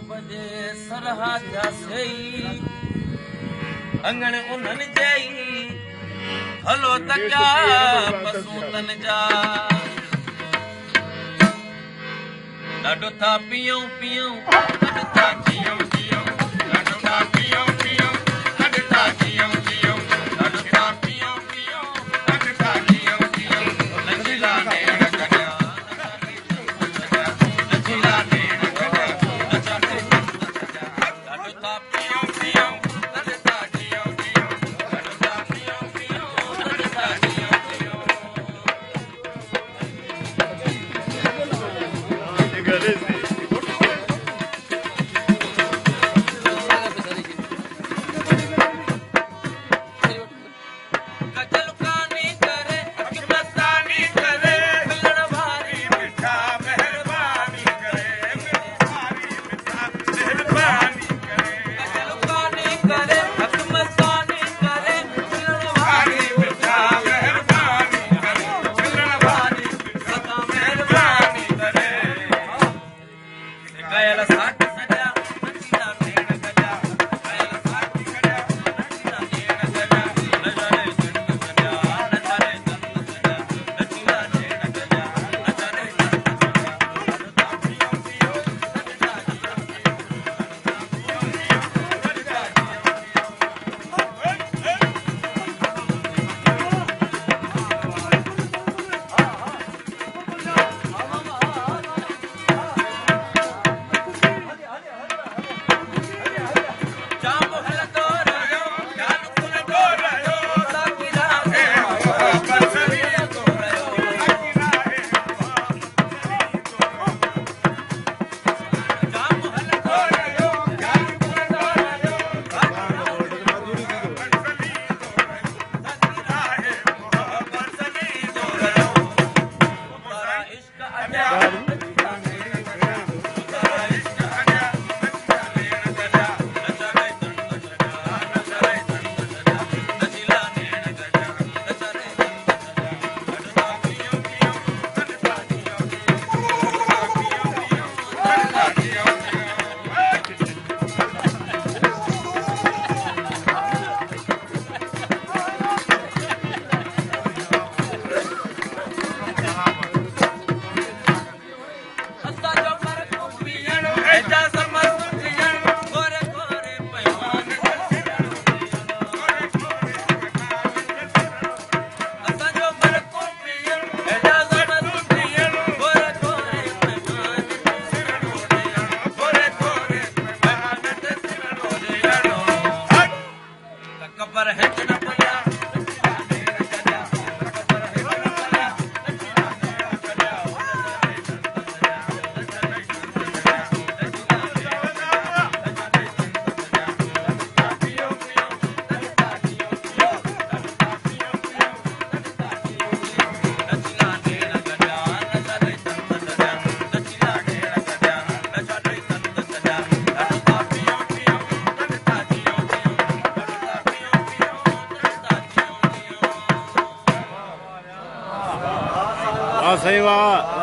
बजे सरहा जासई अंगण उन्हन जाई हलो तका पसूतन जा ॾाढो था पियूं पियूं ॾाढो था जियूं जियूं ॾाढो था पियूं पियूं ॾाढो था जियूं जियूं ॾाढो था पियूं पियूं ॾाढो था जियूं जियूं लचीला नेण कढिया लचीला नेण कढिया ॾाढो था पियूं पियूं ॾाढो था जियूं जियूं ॾाढो था पियूं पियूं ॾाढो था जियूं जियूं गजल कानी करे मस्तानी करे मिलण वारी मिठा मेहरबानी करे मिठारी मिठा मेहरबानी करे गजल कानी करे मस्तानी करे मिलण वारी मिठा मेहरबानी करे मिलण वारी मिठा मेहरबानी करे गायल साथ सजा नचीला नेण गजा गायल साथ गजा नचीला नेण गजा नचारे जन गजा नचारे जन गजा नचीला नेण गजा नचारे जन गजा ता पियो पियो सजदा जियो जाम हलतो रहियो जान खुलंदो रहियो साकी राहे बसरी तो रहियो साकी राहे जाम हलतो रहियो जान खुलंदो रहियो साकी राहे बसरी तो रहियो तारा इश्क अजा असांजो पर कुपियण एजा समझ थियण गोरे गोरे पैमान असांजो पर कुपियण एजा समझ थियण गोरे गोरे पैमान गोरे गोरे पैमान ते सिरण ओॾियण कबर हिच न पया वाह सही वाह।